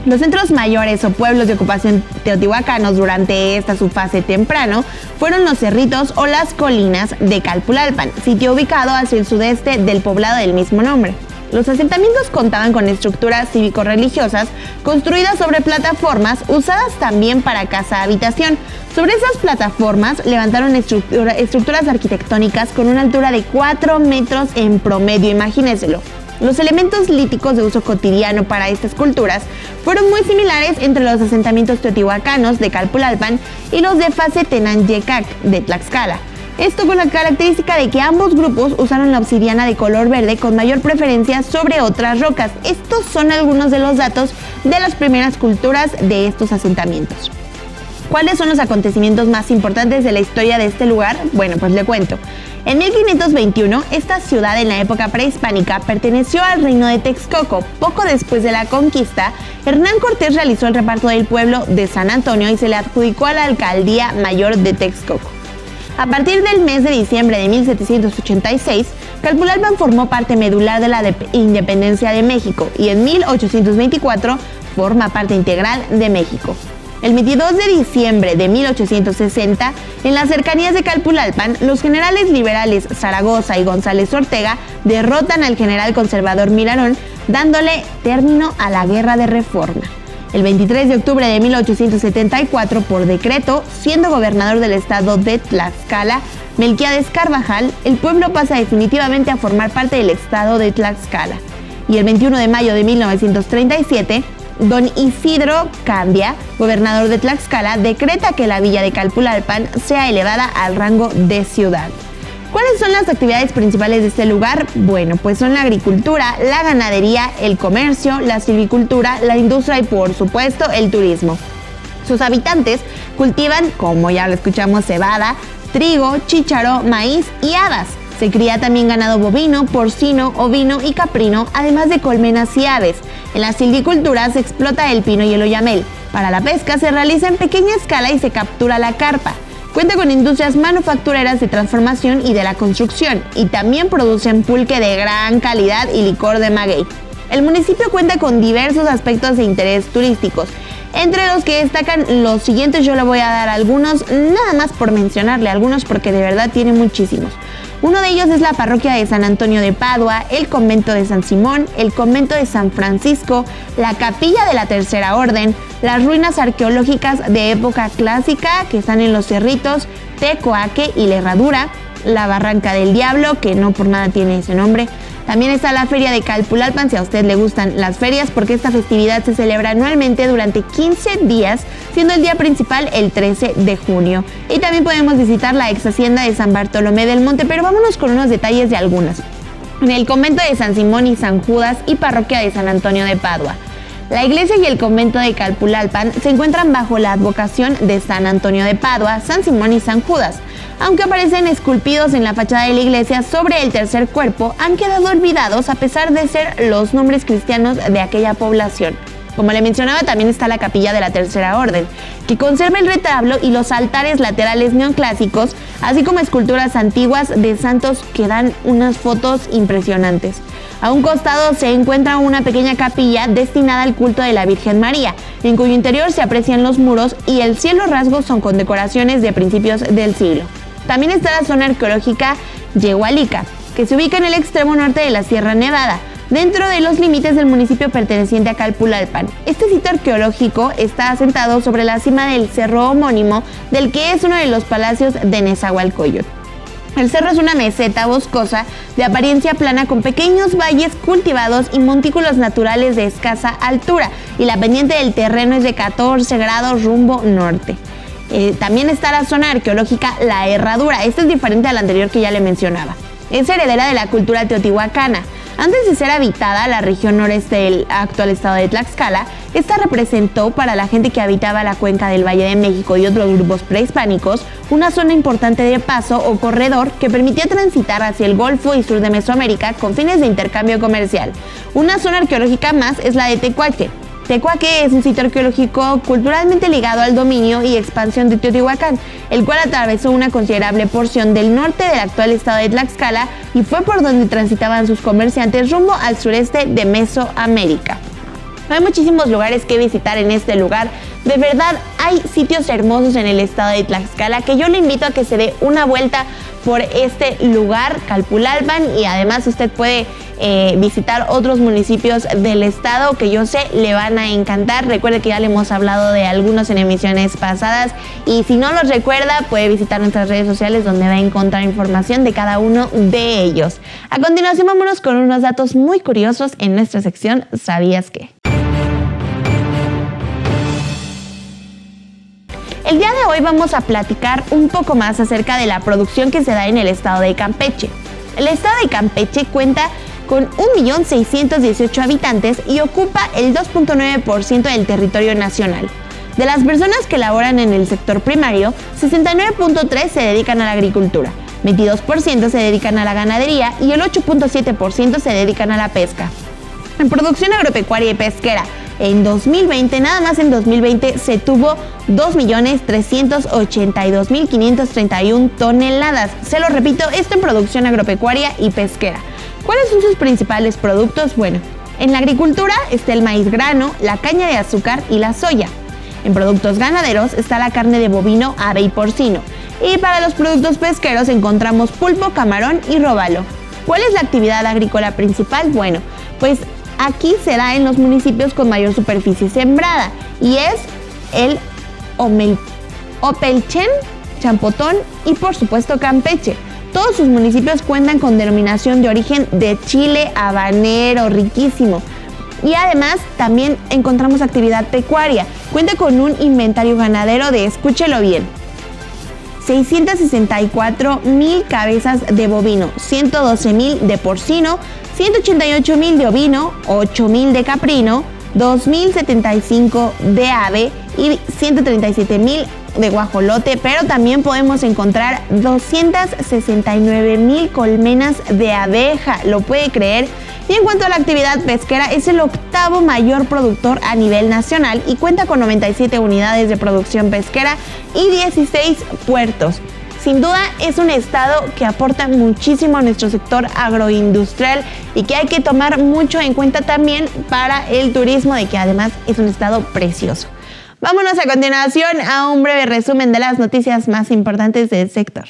Los centros mayores o pueblos de ocupación teotihuacanos durante esta su fase temprano fueron los cerritos o las colinas de Calpulalpan, sitio ubicado hacia el sudeste del poblado del mismo nombre. Los asentamientos contaban con estructuras cívico-religiosas construidas sobre plataformas usadas también para casa-habitación. Sobre esas plataformas levantaron estructuras arquitectónicas con una altura de 4 metros en promedio, imagínenselo. Los elementos líticos de uso cotidiano para estas culturas fueron muy similares entre los asentamientos teotihuacanos de Calpulalpan y los de fase Tenanyecac de Tlaxcala. Esto con la característica de que ambos grupos usaron la obsidiana de color verde con mayor preferencia sobre otras rocas. Estos son algunos de los datos de las primeras culturas de estos asentamientos. ¿Cuáles son los acontecimientos más importantes de la historia de este lugar? Bueno, pues le cuento. En 1521, esta ciudad en la época prehispánica perteneció al reino de Texcoco. Poco después de la conquista, Hernán Cortés realizó el reparto del pueblo de San Antonio y se le adjudicó a la alcaldía mayor de Texcoco. A partir del mes de diciembre de 1786, Calpulalpan formó parte medular de la independencia de México y en 1824 forma parte integral de México. El 22 de diciembre de 1860, en las cercanías de Calpulalpan, los generales liberales Zaragoza y González Ortega derrotan al general conservador Mirarón, dándole término a la Guerra de Reforma. El 23 de octubre de 1874, por decreto, siendo gobernador del estado de Tlaxcala, Melquiades Carvajal, el pueblo pasa definitivamente a formar parte del estado de Tlaxcala. Y el 21 de mayo de 1937, don Isidro Candia, gobernador de Tlaxcala, decreta que la villa de Calpulalpan sea elevada al rango de ciudad. ¿Cuáles son las actividades principales de este lugar? Bueno, pues son la agricultura, la ganadería, el comercio, la silvicultura, la industria y, por supuesto, el turismo. Sus habitantes cultivan, como ya lo escuchamos, cebada, trigo, chícharo, maíz y habas. Se cría también ganado bovino, porcino, ovino y caprino, además de colmenas y aves. En la silvicultura se explota el pino y el oyamel. Para la pesca se realiza en pequeña escala y se captura la carpa. Cuenta con industrias manufactureras de transformación y de la construcción, y también producen pulque de gran calidad y licor de maguey. El municipio cuenta con diversos aspectos de interés turísticos, entre los que destacan los siguientes. Yo le voy a dar algunos, nada más por mencionarle algunos, porque de verdad tiene muchísimos. Uno de ellos es la parroquia de San Antonio de Padua, el convento de San Simón, el convento de San Francisco, la capilla de la Tercera Orden, las ruinas arqueológicas de época clásica que están en los cerritos, Tecoaque y La Herradura, la Barranca del Diablo, que no por nada tiene ese nombre. También está la feria de Calpulalpan, si a usted le gustan las ferias, porque esta festividad se celebra anualmente durante 15 días, siendo el día principal el 13 de junio. Y también podemos visitar la ex hacienda de San Bartolomé del Monte, pero vámonos con unos detalles de algunas. En el convento de San Simón y San Judas y parroquia de San Antonio de Padua. La iglesia y el convento de Calpulalpan se encuentran bajo la advocación de San Antonio de Padua, San Simón y San Judas. Aunque aparecen esculpidos en la fachada de la iglesia sobre el tercer cuerpo, han quedado olvidados a pesar de ser los nombres cristianos de aquella población. Como le mencionaba, también está la capilla de la Tercera Orden, que conserva el retablo y los altares laterales neoclásicos, así como esculturas antiguas de santos que dan unas fotos impresionantes. A un costado se encuentra una pequeña capilla destinada al culto de la Virgen María, en cuyo interior se aprecian los muros y el cielo rasgos son con decoraciones de principios del siglo. También está la zona arqueológica Yehualica, que se ubica en el extremo norte de la Sierra Nevada, dentro de los límites del municipio perteneciente a Calpulalpan. Este sitio arqueológico está asentado sobre la cima del cerro homónimo, del que es uno de los palacios de Nezahualcóyotl. El cerro es una meseta boscosa de apariencia plana con pequeños valles cultivados y montículos naturales de escasa altura, y la pendiente del terreno es de 14 grados rumbo norte. También está la zona arqueológica La Herradura. Esta es diferente a la anterior que ya le mencionaba. Es heredera de la cultura teotihuacana. Antes de ser habitada, la región noreste del actual estado de Tlaxcala, esta representó para la gente que habitaba la cuenca del Valle de México y otros grupos prehispánicos una zona importante de paso o corredor que permitía transitar hacia el Golfo y sur de Mesoamérica con fines de intercambio comercial. Una zona arqueológica más es la de Tecuaque. Tecuaque es un sitio arqueológico culturalmente ligado al dominio y expansión de Teotihuacán, el cual atravesó una considerable porción del norte del actual estado de Tlaxcala y fue por donde transitaban sus comerciantes rumbo al sureste de Mesoamérica. Hay muchísimos lugares que visitar en este lugar. De verdad, hay sitios hermosos en el estado de Tlaxcala que yo le invito a que se dé una vuelta por este lugar, Calpulalpan, y además usted puede visitar otros municipios del estado que yo sé le van a encantar. Recuerde que ya le hemos hablado de algunos en emisiones pasadas, y si no los recuerda puede visitar nuestras redes sociales donde va a encontrar información de cada uno de ellos. A continuación vámonos con unos datos muy curiosos en nuestra sección ¿Sabías qué? El día de hoy vamos a platicar un poco más acerca de la producción que se da en el estado de Campeche. El estado de Campeche cuenta con 1.618.000 habitantes y ocupa el 2.9% del territorio nacional. De las personas que laboran en el sector primario, 69.3% se dedican a la agricultura, 22% se dedican a la ganadería y el 8.7% se dedican a la pesca. En producción agropecuaria y pesquera, en 2020, nada más en 2020, se tuvo 2.382.531 toneladas. Se lo repito, esto en producción agropecuaria y pesquera. ¿Cuáles son sus principales productos? Bueno, en la agricultura está el maíz grano, la caña de azúcar y la soya. En productos ganaderos está la carne de bovino, ave y porcino. Y para los productos pesqueros encontramos pulpo, camarón y róbalo. ¿Cuál es la actividad agrícola principal? Bueno, pues aquí se da en los municipios con mayor superficie sembrada, y es el Opelchen, Champotón y por supuesto Campeche. Todos sus municipios cuentan con denominación de origen de chile habanero riquísimo. Y además también encontramos actividad pecuaria. Cuenta con un inventario ganadero de, escúchelo bien, 664.000 cabezas de bovino, 112.000 de porcino, 188.000 de ovino, 8.000 de caprino, 2.075 de ave y 137.000 de guajolote, pero también podemos encontrar 269.000 colmenas de abeja, ¿lo puede creer? Y en cuanto a la actividad pesquera, es el octavo mayor productor a nivel nacional y cuenta con 97 unidades de producción pesquera y 16 puertos. Sin duda es un estado que aporta muchísimo a nuestro sector agroindustrial y que hay que tomar mucho en cuenta también para el turismo, de que además es un estado precioso. Vámonos a continuación a un breve resumen de las noticias más importantes del sector.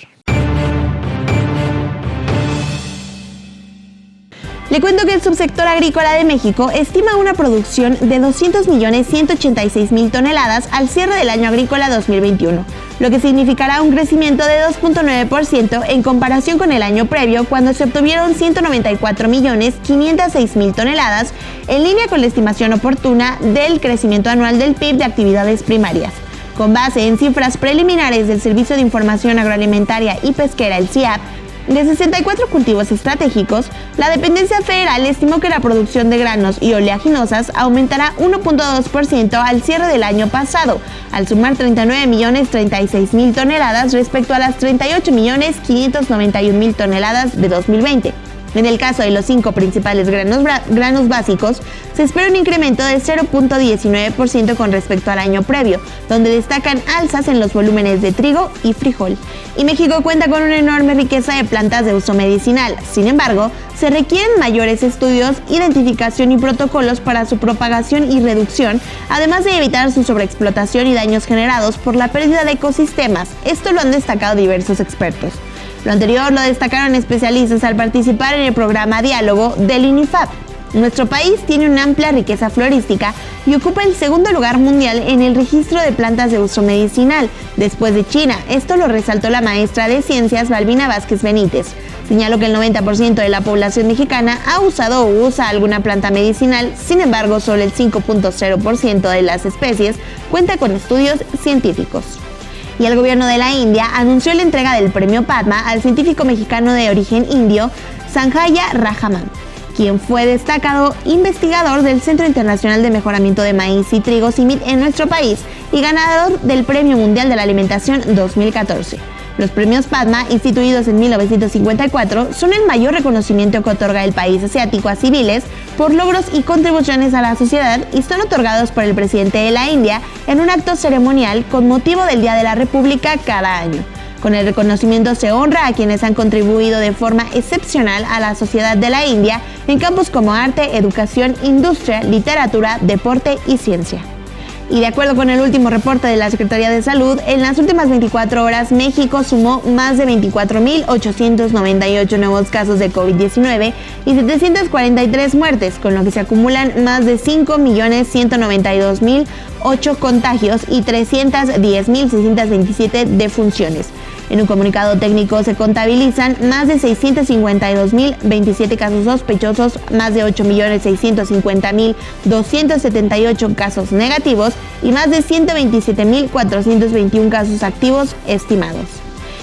Le cuento que el subsector agrícola de México estima una producción de 200.186.000 toneladas al cierre del año agrícola 2021, lo que significará un crecimiento de 2.9% en comparación con el año previo, cuando se obtuvieron 194.506.000 toneladas, en línea con la estimación oportuna del crecimiento anual del PIB de actividades primarias. Con base en cifras preliminares del Servicio de Información Agroalimentaria y Pesquera, el SIAP, de 64 cultivos estratégicos, la dependencia federal estimó que la producción de granos y oleaginosas aumentará 1.2% al cierre del año pasado, al sumar 39.036.000 toneladas respecto a las 38.591.000 toneladas de 2020. En el caso de los 5 principales granos básicos, se espera un incremento de 0.19% con respecto al año previo, donde destacan alzas en los volúmenes de trigo y frijol. Y México cuenta con una enorme riqueza de plantas de uso medicinal. Sin embargo, se requieren mayores estudios, identificación y protocolos para su propagación y reducción, además de evitar su sobreexplotación y daños generados por la pérdida de ecosistemas. Esto lo han destacado diversos expertos. Lo anterior lo destacaron especialistas al participar en el programa Diálogo del INIFAP. Nuestro país tiene una amplia riqueza florística y ocupa el segundo lugar mundial en el registro de plantas de uso medicinal, después de China. Esto lo resaltó la maestra de Ciencias Balbina Vázquez Benítez. Señaló que el 90% de la población mexicana ha usado o usa alguna planta medicinal, sin embargo, solo el 5.0% de las especies cuenta con estudios científicos. Y el gobierno de la India anunció la entrega del premio Padma al científico mexicano de origen indio, Sanjaya Rajaman, quien fue destacado investigador del Centro Internacional de Mejoramiento de Maíz y Trigo CIMMYT en nuestro país y ganador del Premio Mundial de la Alimentación 2014. Los premios Padma, instituidos en 1954, son el mayor reconocimiento que otorga el país asiático a civiles por logros y contribuciones a la sociedad y son otorgados por el presidente de la India en un acto ceremonial con motivo del Día de la República cada año. Con el reconocimiento se honra a quienes han contribuido de forma excepcional a la sociedad de la India en campos como arte, educación, industria, literatura, deporte y ciencia. Y de acuerdo con el último reporte de la Secretaría de Salud, en las últimas 24 horas México sumó más de 24.898 nuevos casos de COVID-19 y 743 muertes, con lo que se acumulan más de 5.192.008 contagios y 310.627 defunciones. En un comunicado técnico se contabilizan más de 652.027 casos sospechosos, más de 8.650.278 casos negativos y más de 127.421 casos activos estimados.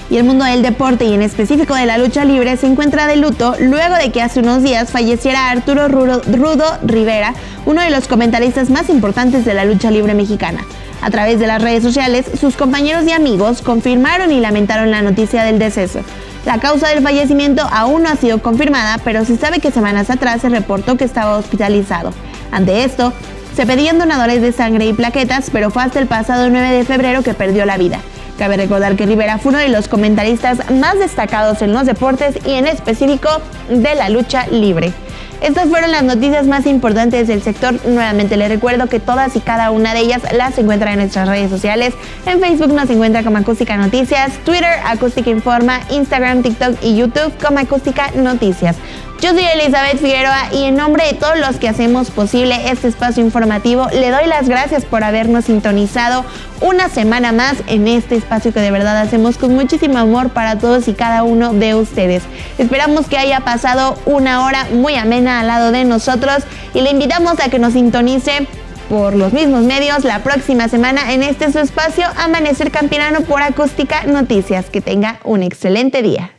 Y el mundo del deporte y en específico de la lucha libre se encuentra de luto luego de que hace unos días falleciera Arturo Rudo Rivera, uno de los comentaristas más importantes de la lucha libre mexicana. A través de las redes sociales, sus compañeros y amigos confirmaron y lamentaron la noticia del deceso. La causa del fallecimiento aún no ha sido confirmada, pero se sabe que semanas atrás se reportó que estaba hospitalizado. Ante esto, se pedían donadores de sangre y plaquetas, pero fue hasta el pasado 9 de febrero que perdió la vida. Cabe recordar que Rivera fue uno de los comentaristas más destacados en los deportes y en específico de la lucha libre. Estas fueron las noticias más importantes del sector. Nuevamente les recuerdo que todas y cada una de ellas las encuentran en nuestras redes sociales. En Facebook nos encuentra como Acústica Noticias, Twitter Acústica Informa, Instagram, TikTok y YouTube como Acústica Noticias. Yo soy Elizabeth Figueroa y en nombre de todos los que hacemos posible este espacio informativo, le doy las gracias por habernos sintonizado una semana más en este espacio que de verdad hacemos con muchísimo amor para todos y cada uno de ustedes. Esperamos que haya pasado una hora muy amena al lado de nosotros y le invitamos a que nos sintonice por los mismos medios la próxima semana en este su espacio Amanecer Campirano por Acústica Noticias. Que tenga un excelente día.